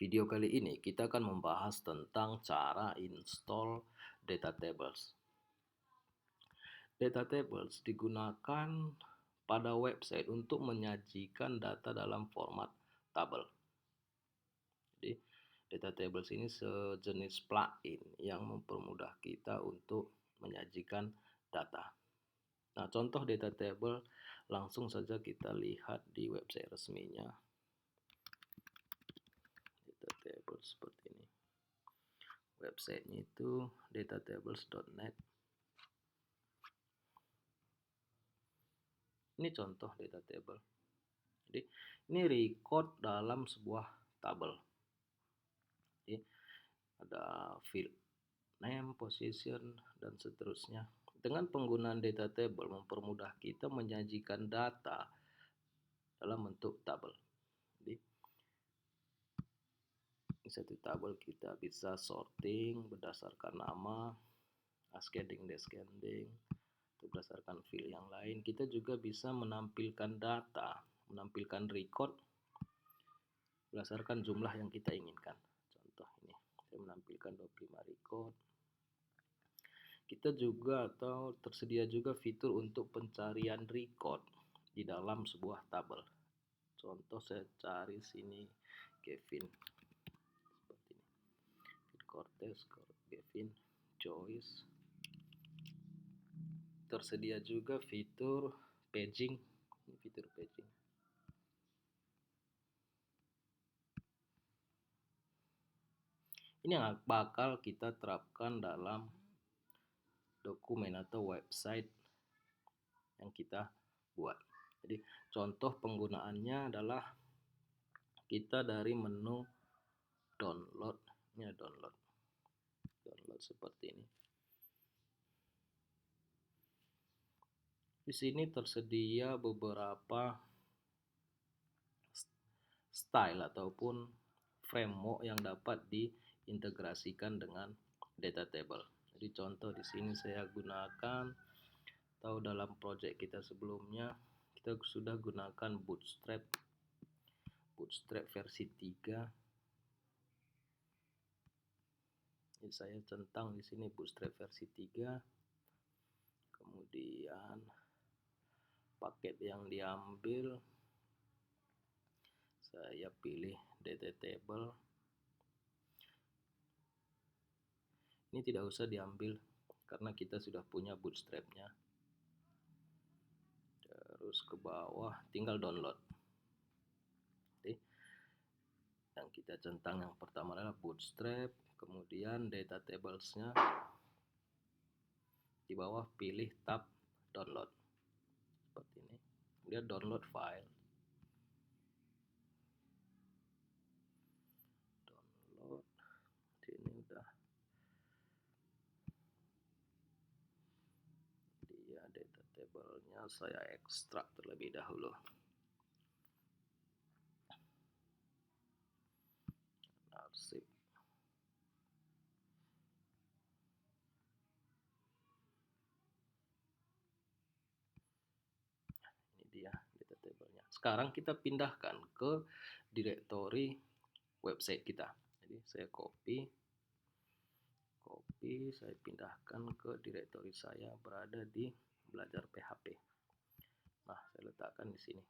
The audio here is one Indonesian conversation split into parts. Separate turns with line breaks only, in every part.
Video kali ini kita akan membahas tentang cara install data tables. Data tables digunakan pada website untuk menyajikan data dalam format tabel. Jadi, data tables ini sejenis plugin yang mempermudah kita untuk menyajikan data. Nah, contoh data table langsung saja kita lihat di website resminya. Data table seperti ini. Websitenya itu datatables.net. Ini contoh data table. Jadi ini record dalam sebuah tabel. Jadi ada field name, position, dan seterusnya. Dengan penggunaan data table mempermudah kita menyajikan data dalam bentuk tabel. Jadi di satu tabel kita bisa sorting berdasarkan nama, ascending, descending, berdasarkan field yang lain. Kita juga bisa menampilkan data, menampilkan record berdasarkan jumlah yang kita inginkan. Contoh ini, saya menampilkan 25 record. Kita juga tersedia juga fitur untuk pencarian record di dalam sebuah tabel. Contoh saya cari sini Kevin seperti ini. Cortez, Kevin, Joyce. Tersedia juga fitur paging. Ini fitur paging. Ini yang bakal kita terapkan dalam dokumen atau website yang kita buat. Jadi contoh penggunaannya adalah kita dari menu download, ini download seperti ini. Di sini tersedia beberapa style ataupun framework yang dapat diintegrasikan dengan data table. Jadi contoh di sini saya gunakan atau dalam project kita sebelumnya kita sudah gunakan Bootstrap versi 3. Jadi saya centang di sini Bootstrap versi 3. Kemudian paket yang diambil saya pilih data table. Ini tidak usah diambil karena kita sudah punya bootstrapnya. Terus ke bawah tinggal download. Oke. Yang kita centang yang pertama adalah bootstrap, kemudian data tablesnya. Di bawah pilih tab download seperti ini. Kemudian download file. Download. Ini udah dia data tablenya, saya ekstrak terlebih dahulu. Arsip. Ini dia data tablenya. Sekarang kita pindahkan ke direktori website kita. Jadi saya copy, saya pindahkan ke direktori saya berada di belajar PHP. Nah, saya letakkan di sini.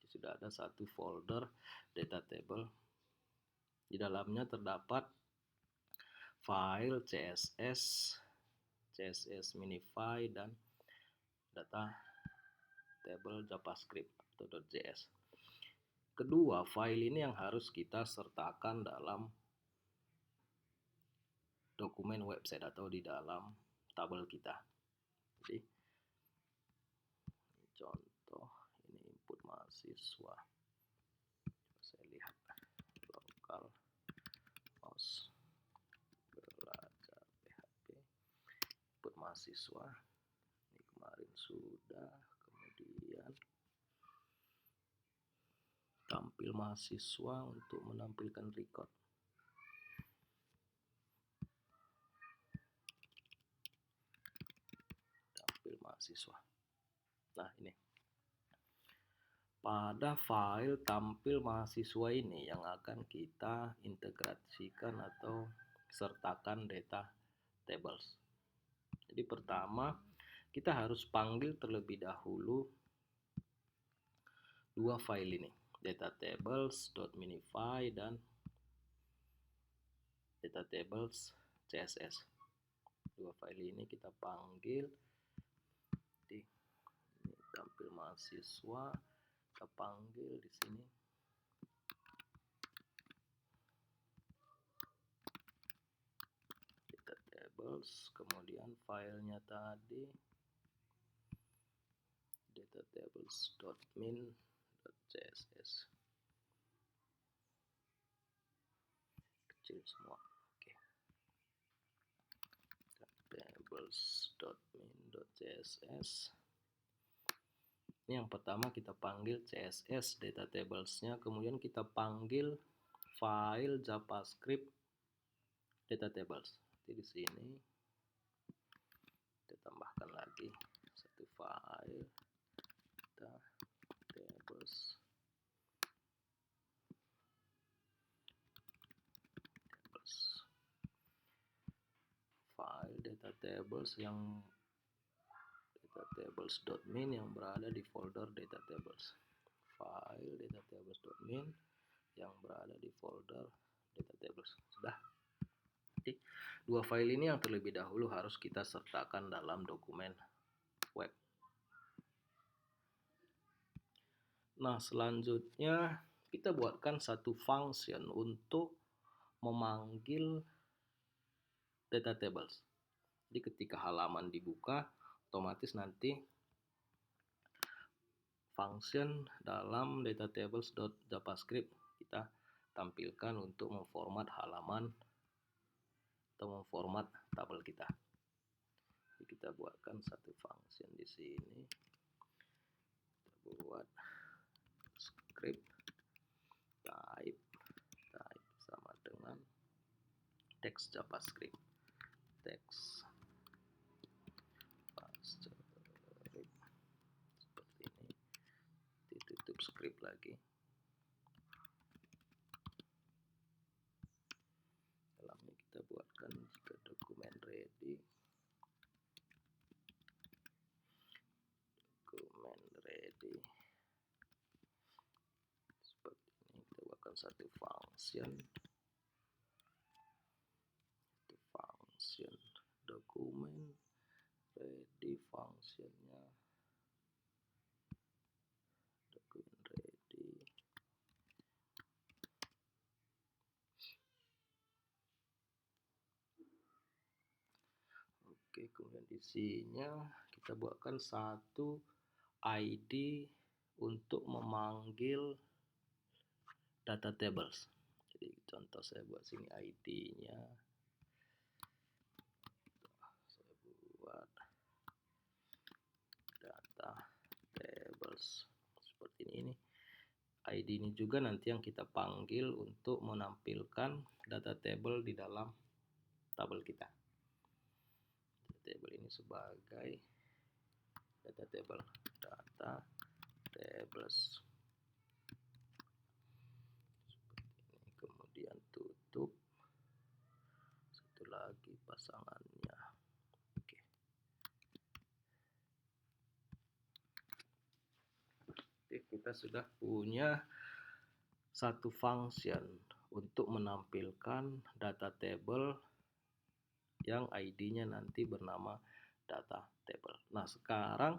Sudah ada satu folder data table. Di dalamnya terdapat file CSS minify dan data table JavaScript atau .js. Kedua, file ini yang harus kita sertakan dalam dokumen website atau di dalam tabel kita. Jadi contoh ini input mahasiswa. Saya lihat lokal host belajar PHP input mahasiswa. Ini kemarin sudah. Kemudian tampil mahasiswa untuk menampilkan record. Tampil mahasiswa. Nah, ini. pada file tampil mahasiswa ini yang akan kita integrasikan atau sertakan data tables. Jadi pertama kita harus panggil terlebih dahulu dua file ini, datatables.minify dan datatables.css. Dua file ini kita panggil. Di ini tampil mahasiswa, kita panggil di sini. Datatables, kemudian filenya tadi datatables.min.css, kecil semua. Oke. Tables.min.css. Ini yang pertama kita panggil CSS datatables-nya, kemudian kita panggil file JavaScript datatables. Jadi di sini kita tambahkan lagi satu file tables file datatables yang datatables.min yang berada di folder datatables, file datatables.min yang berada di folder datatables. Sudah. Jadi dua file ini yang terlebih dahulu harus kita sertakan dalam dokumen web. Nah, selanjutnya kita buatkan satu function untuk memanggil datatables. Jadi ketika halaman dibuka, otomatis nanti function dalam datatables.javascript kita tampilkan untuk memformat halaman atau memformat tabel kita. Jadi kita buatkan satu function di sini. Kita buat script type sama dengan text JavaScript, text seperti ini, ditutup script lagi. Dalamnya kita buatkan juga dokumen ready, seperti ini. Kita buatkan satu function dokumen ready, functionnya dokumen ready. Oke, kemudian di sini kita buatkan satu ID untuk memanggil data tables. Jadi contoh saya buat sini ID-nya. Saya buat data tables seperti ini. ID ini juga nanti yang kita panggil untuk menampilkan data table di dalam tabel kita. Table ini sebagai data table, data tables seperti ini. Kemudian tutup, satu lagi pasangannya. Oke. Kita sudah punya satu function untuk menampilkan data table yang ID-nya nanti bernama data table. Nah, sekarang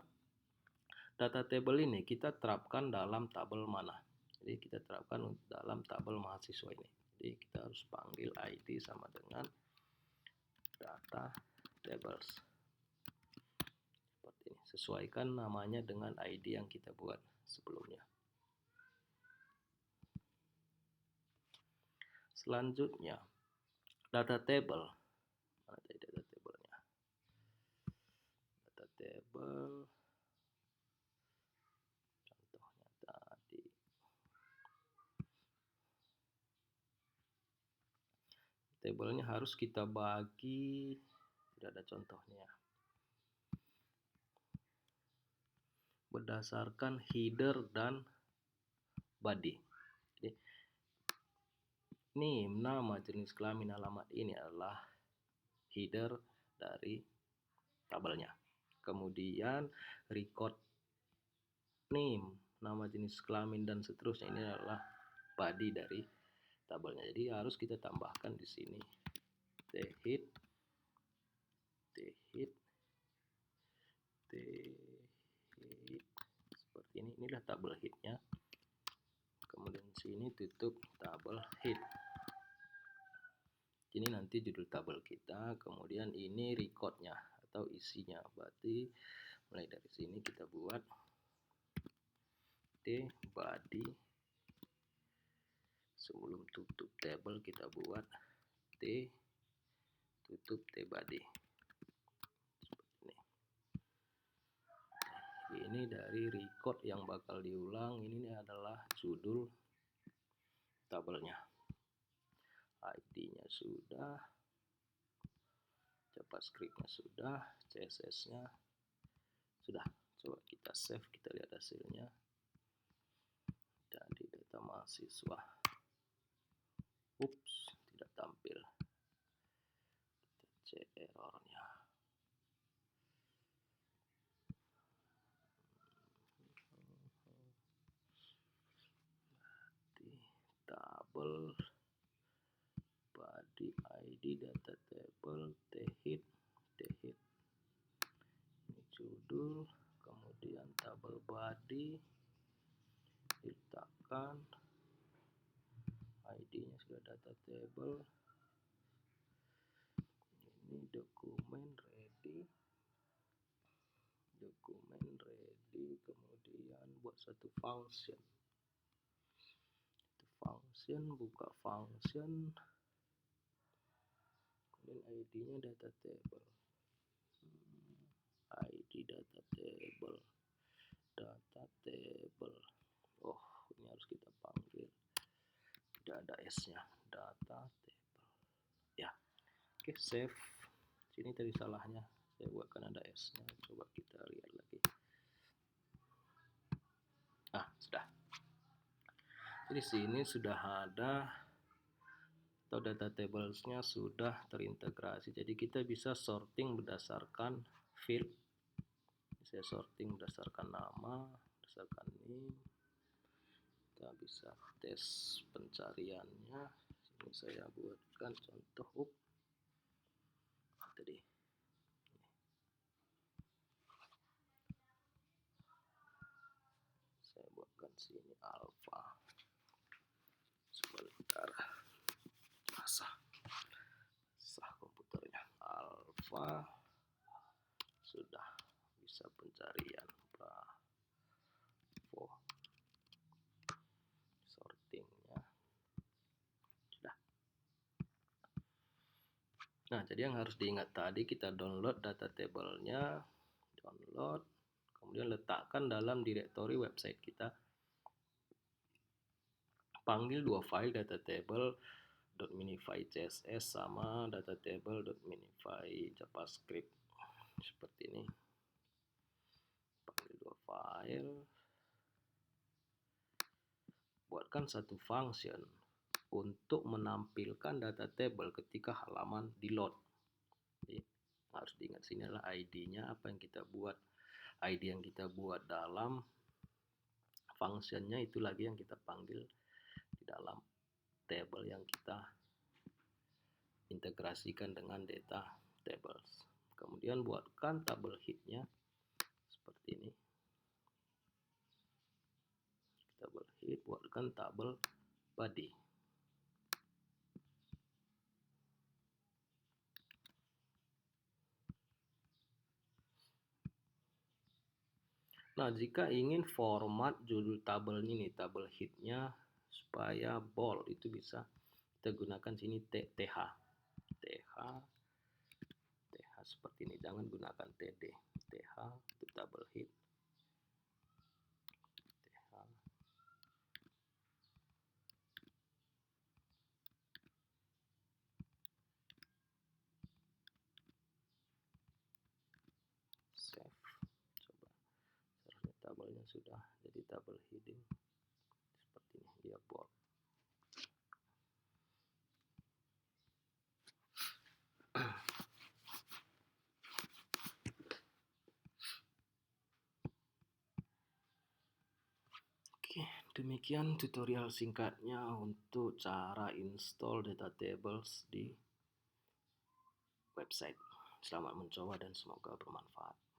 data table ini kita terapkan dalam tabel mana? Jadi kita terapkan dalam tabel mahasiswa ini. Jadi kita harus panggil ID sama dengan data tables. Seperti ini. Sesuaikan namanya dengan ID yang kita buat sebelumnya. Selanjutnya, data table. Mana tadi data table-nya? Data table. Contohnya tadi. Tabelnya harus kita bagi. Tidak ada contohnya. Berdasarkan header dan body. Jadi ini nama, jenis kelamin, alamat ini adalah header dari tabelnya. Kemudian record name, nama, jenis kelamin dan seterusnya, ini adalah body dari tabelnya. Jadi harus kita tambahkan di sini thehead seperti ini. Inilah tabel headnya. Kemudian sini tutup tabel head. Ini nanti judul tabel kita. Kemudian ini recordnya atau isinya. Berarti mulai dari sini kita buat t body. Sebelum tutup tabel kita buat t tutup t body. Seperti ini. Ini dari record yang bakal diulang. Ini adalah judul tabelnya. ID-nya sudah, JavaScript-nya sudah, CSS-nya sudah. Coba kita save, kita lihat hasilnya. Jadi data mahasiswa, ups, tidak tampil. Kita cek errornya. Tabel body ID data table thehead ini judul, kemudian tabel body diletakkan, ID-nya sudah data table, ini dokumen ready, kemudian buat satu function, buka function, kemudian ID-nya data table, ID data table. Oh, ini harus kita panggil, tidak ada S-nya, data table. Ya, oke, save. Sini tadi salahnya, saya buatkan ada S-nya. Coba kita lihat lagi. Nah, sudah. Jadi sini sudah ada, atau data tablesnya sudah terintegrasi. Jadi kita bisa sorting berdasarkan field. Saya sorting berdasarkan nama, berdasarkan name. Kita bisa tes pencariannya. Ini saya buatkan contoh tadi. Saya buatkan sini alpha. Sebentar, sah komputernya. Alpha sudah bisa pencarian. Bravo, sortingnya sudah. Nah, jadi yang harus diingat tadi, kita download data table-nya, kemudian letakkan dalam direktori website kita. Panggil dua file, data table.minify CSS sama data table.minify JavaScript. Seperti ini. Panggil dua file. Buatkan satu function untuk menampilkan data table ketika halaman di load. Jadi, harus diingat sini adalah ID-nya, apa yang kita buat. ID yang kita buat dalam functionnya itu lagi yang kita panggil di dalam table yang kita integrasikan dengan data tables. Kemudian buatkan tabel head-nya seperti ini. Tabel head, buatkan tabel body. Nah, jika ingin format judul tabel ini, tabel head-nya supaya bold, itu bisa kita gunakan sini TH seperti ini, jangan gunakan TD. TH untuk tabel head, TH. Save. Coba, seharusnya tabelnya sudah jadi tabel heading seperti Demikian tutorial singkatnya untuk cara install data tables di website. Selamat mencoba dan semoga bermanfaat.